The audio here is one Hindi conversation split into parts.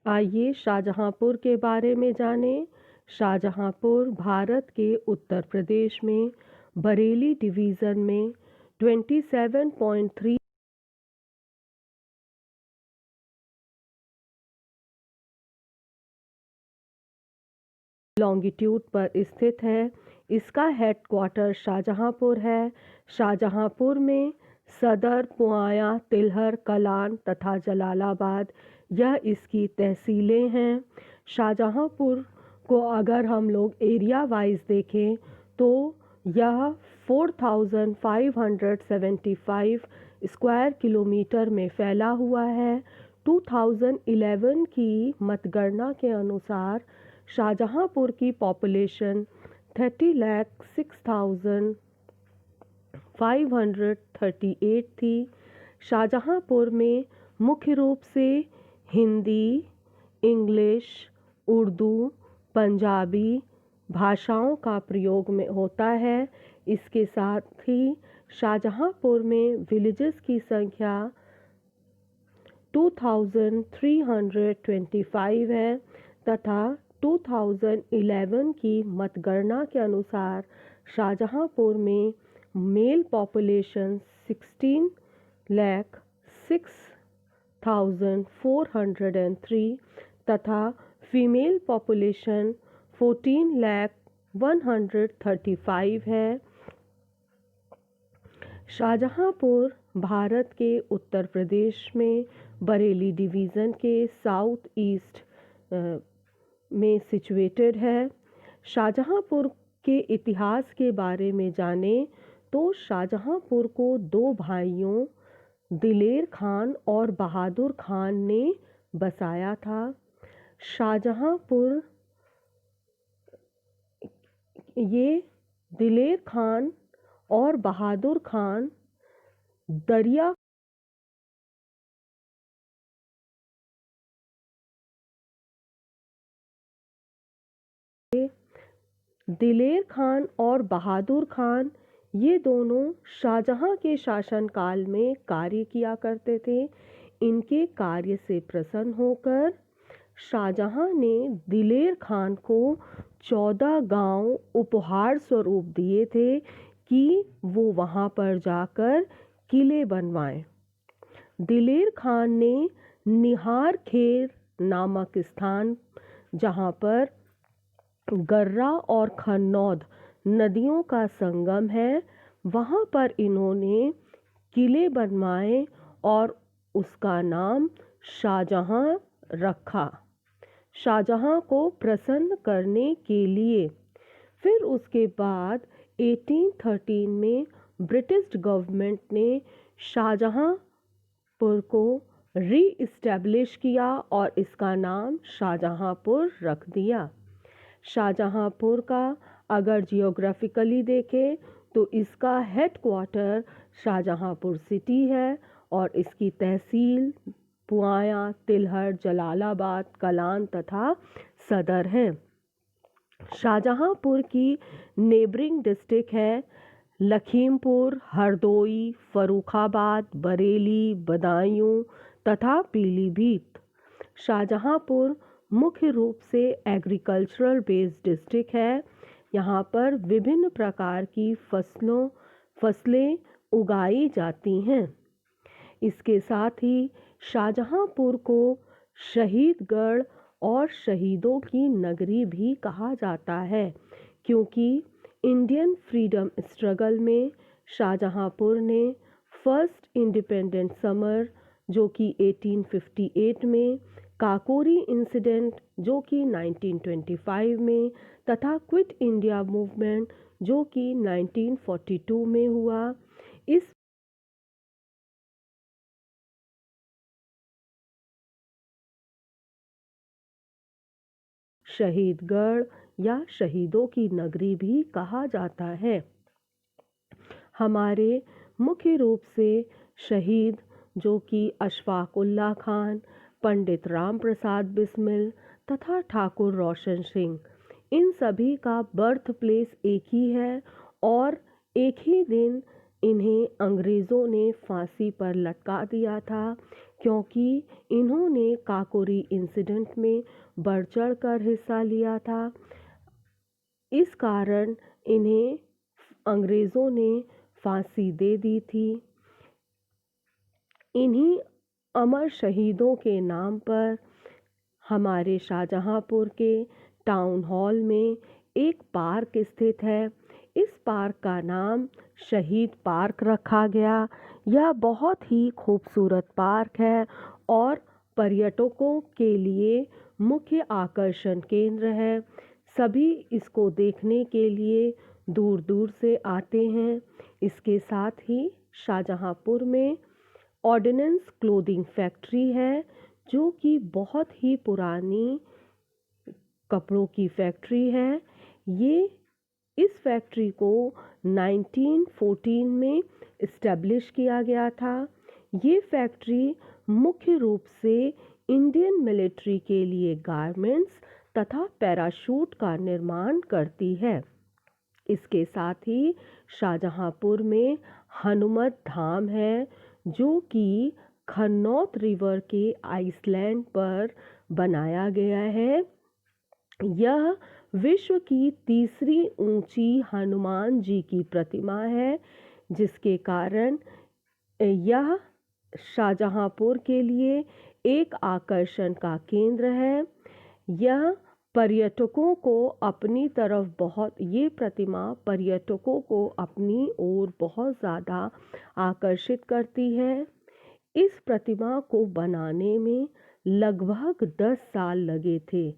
आइए शाहजहांपुर के बारे में जानें। शाहजहांपुर भारत के उत्तर प्रदेश में बरेली डिवीज़न में 27.3 लॉन्गिट्यूड पर स्थित है। इसका हेडक्वार्टर शाहजहांपुर है। शाहजहांपुर में सदर, पुआया, तिलहर, कलान तथा जलालाबाद यह इसकी तहसीलें हैं। शाहजहांपुर को अगर हम लोग एरिया वाइज देखें तो यह 4575 स्क्वायर किलोमीटर में फैला हुआ है। 2011 की मतगणना के अनुसार शाहजहांपुर की पॉपुलेशन 30,06,538 थी। शाहजहांपुर में मुख्य रूप से हिंदी, इंग्लिश, उर्दू, पंजाबी भाषाओं का प्रयोग में होता है। इसके साथ ही शाहजहांपुर में विलेजेस की संख्या 2325 है तथा 2011 की मतगणना के अनुसार शाहजहांपुर में मेल पॉपुलेशन 16,06,403 तथा फीमेल पॉपुलेशन 14,135 है। शाहजहांपुर भारत के उत्तर प्रदेश में बरेली डिवीज़न के साउथ ईस्ट में सिचुएटेड है। शाहजहांपुर के इतिहास के बारे में जानें तो शाहजहांपुर को दो भाइयों दिलेर खान और बहादुर खान ने बसाया था। शाहजहांपुर ये दिलेर खान और बहादुर खान दरिया दिलेर खान और बहादुर खान ये दोनों शाहजहां के शासनकाल में कार्य किया करते थे। इनके कार्य से प्रसन्न होकर शाहजहां ने दिलेर खान को 14 गांव उपहार स्वरूप दिए थे कि वो वहां पर जाकर किले बनवाएं। दिलेर खान ने निहार खेर नामक स्थान जहां पर गर्रा और खन्नौद नदियों का संगम है वहां पर इन्होंने किले बनवाए और उसका नाम शाहजहां रखा, शाहजहां को प्रसन्न करने के लिए। फिर उसके बाद 1813 में ब्रिटिश गवर्नमेंट ने शाहजहांपुर को री इस्टेब्लिश किया और इसका नाम शाहजहांपुर रख दिया। शाहजहांपुर का अगर जियोग्राफिकली देखें तो इसका हेडक्वार्टर शाहजहांपुर सिटी है और इसकी तहसील पुआया, तिलहर, जलालाबाद, कलान तथा सदर है। शाहजहांपुर की नेबरिंग डिस्ट्रिक्ट है लखीमपुर, हरदोई, फर्रुखाबाद, बरेली, बदायूं तथा पीलीभीत। शाहजहांपुर मुख्य रूप से एग्रीकल्चरल बेस्ड डिस्ट्रिक्ट है। यहाँ पर विभिन्न प्रकार की फसलें उगाई जाती हैं। इसके साथ ही शाहजहांपुर को शहीदगढ़ और शहीदों की नगरी भी कहा जाता है क्योंकि इंडियन फ्रीडम स्ट्रगल में शाहजहांपुर ने फर्स्ट इंडिपेंडेंट समर जो कि 1858 में, काकोरी इंसिडेंट जो कि 1925 में तथा क्विट इंडिया मूवमेंट जो कि 1942 में हुआ। इस शहीदगढ़ या शहीदों की नगरी भी कहा जाता है। हमारे मुख्य रूप से शहीद जो कि अशफाक उल्लाह खान, पंडित राम प्रसाद बिस्मिल तथा ठाकुर रोशन सिंह, इन सभी का बर्थ प्लेस एक ही है और एक ही दिन इन्हें अंग्रेज़ों ने फांसी पर लटका दिया था, क्योंकि इन्होंने काकोरी इंसिडेंट में बढ़ चढ़ कर हिस्सा लिया था। इस कारण इन्हें अंग्रेज़ों ने फांसी दे दी थी। इन्हीं अमर शहीदों के नाम पर हमारे शाहजहांपुर के टाउन हॉल में एक पार्क स्थित है। इस पार्क का नाम शहीद पार्क रखा गया। यह बहुत ही खूबसूरत पार्क है और पर्यटकों के लिए मुख्य आकर्षण केंद्र है। सभी इसको देखने के लिए दूर दूर से आते हैं। इसके साथ ही शाहजहांपुर में ऑर्डिनेंस क्लोथिंग फैक्ट्री है, जो कि बहुत ही पुरानी कपड़ों की फैक्ट्री है। ये इस फैक्ट्री को 1914 में इस्टेब्लिश किया गया था। ये फैक्ट्री मुख्य रूप से इंडियन मिलिट्री के लिए गारमेंट्स तथा पैराशूट का निर्माण करती है। इसके साथ ही शाहजहांपुर में हनुमत धाम है, जो कि खन्नौत रिवर के आइसलैंड पर बनाया गया है। यह विश्व की तीसरी ऊंची हनुमान जी की प्रतिमा है, जिसके कारण यह शाहजहांपुर के लिए एक आकर्षण का केंद्र है। यह पर्यटकों को अपनी तरफ ये प्रतिमा पर्यटकों को अपनी ओर बहुत ज़्यादा आकर्षित करती है। इस प्रतिमा को बनाने में लगभग 10 साल लगे थे।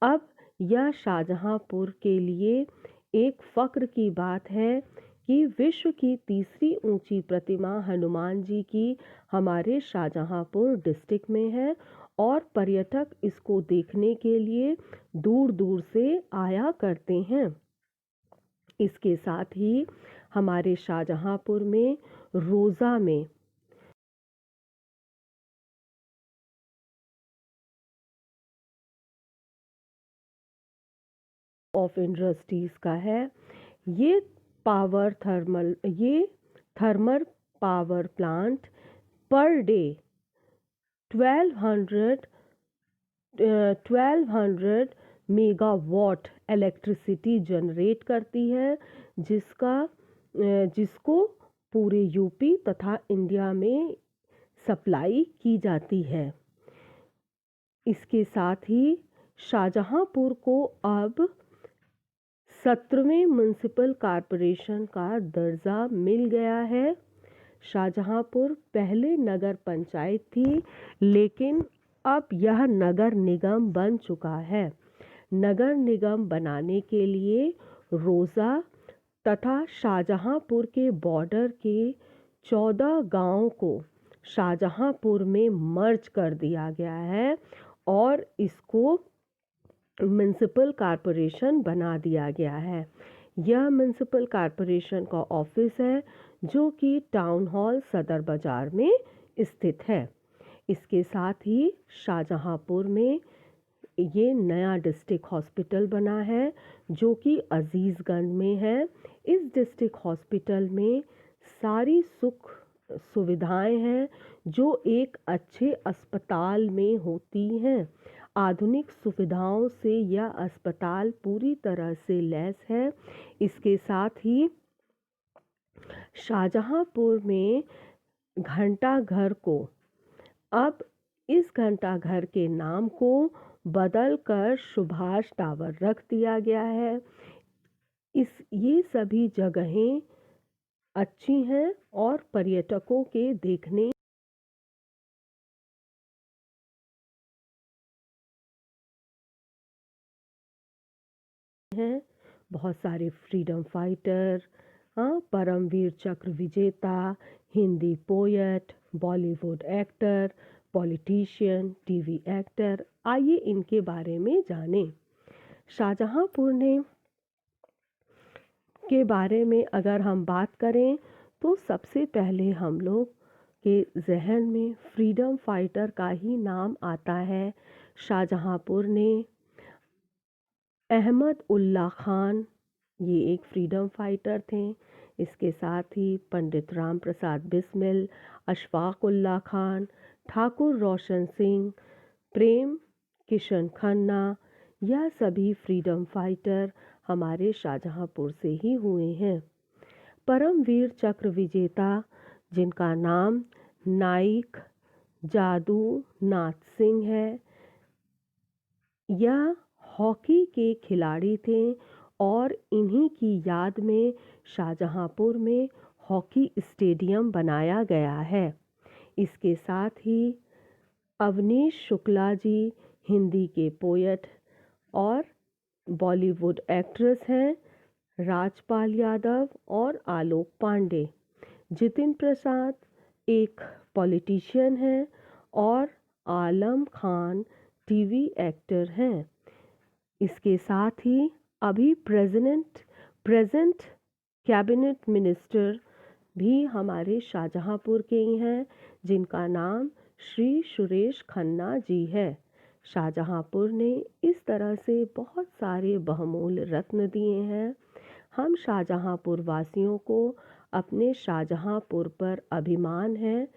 अब यह शाहजहांपुर के लिए एक फ़ख्र की बात है कि विश्व की तीसरी ऊंची प्रतिमा हनुमान जी की हमारे शाहजहांपुर डिस्ट्रिक्ट में है और पर्यटक इसको देखने के लिए दूर दूर से आया करते हैं। इसके साथ ही हमारे शाहजहांपुर में रोज़ा में ऑफ इंडस्ट्रीज़ का है। ये thermal power plant per day 1200 megawatt electricity generate करती है, जिसको पूरे यूपी तथा इंडिया में सप्लाई की जाती है। इसके साथ ही शाहजहांपुर को अब 17वें म्युनिसिपल कॉरपोरेशन का दर्जा मिल गया है। शाहजहांपुर पहले नगर पंचायत थी, लेकिन अब यह नगर निगम बन चुका है। नगर निगम बनाने के लिए रोज़ा तथा शाहजहांपुर के बॉर्डर के 14 गांवों को शाहजहांपुर में मर्ज कर दिया गया है और इसको म्युनिसिपल कॉरपोरेशन बना दिया गया है। यह म्युनिसिपल कॉरपोरेशन का ऑफिस है, जो कि टाउन हॉल सदर बाज़ार में स्थित है। इसके साथ ही शाहजहांपुर में ये नया डिस्ट्रिक्ट हॉस्पिटल बना है, जो कि अजीज़गंज में है। इस डिस्ट्रिक्ट हॉस्पिटल में सारी सुख सुविधाएं हैं, जो एक अच्छे अस्पताल में होती हैं। आधुनिक सुविधाओं से यह अस्पताल पूरी तरह से लैस है। इसके साथ ही शाहजहांपुर में घंटा घर को अब इस घंटा घर के नाम को बदलकर सुभाष टावर रख दिया गया है। ये सभी जगहें अच्छी हैं और पर्यटकों के देखने हैं। बहुत सारे फ्रीडम फाइटर, हाँ, परमवीर चक्र विजेता, Hindi poet, Bollywood actor, politician, TV actor. आइए इनके बारे में जानें। शाहजहांपुर ने के बारे में अगर हम बात करें तो सबसे पहले हम लोग के जहन में फ्रीडम फाइटर का ही नाम आता है। शाहजहांपुर ने अहमद उल्ला खान, ये एक फ्रीडम फाइटर थे। इसके साथ ही पंडित राम प्रसाद बिस्मिल, अशफाक उल्ला खान, ठाकुर रोशन सिंह, प्रेम किशन खन्ना, यह सभी फ्रीडम फाइटर हमारे शाहजहांपुर से ही हुए हैं। परमवीर चक्र विजेता, जिनका नाम नाइक जादू नाथ सिंह है, यह हॉकी के खिलाड़ी थे और इन्हीं की याद में शाहजहांपुर में हॉकी स्टेडियम बनाया गया है। इसके साथ ही अवनीश शुक्ला जी हिंदी के पोएट और बॉलीवुड एक्ट्रेस हैं। राजपाल यादव और आलोक पांडे। जितिन प्रसाद एक पॉलिटिशियन हैं और आलम खान टीवी एक्टर हैं। इसके साथ ही अभी प्रेजेंट कैबिनेट मिनिस्टर भी हमारे शाहजहांपुर के ही हैं, जिनका नाम श्री सुरेश खन्ना जी है। शाहजहांपुर ने इस तरह से बहुत सारे बहुमूल्य रत्न दिए हैं। हम शाहजहांपुर वासियों को अपने शाहजहांपुर पर अभिमान है।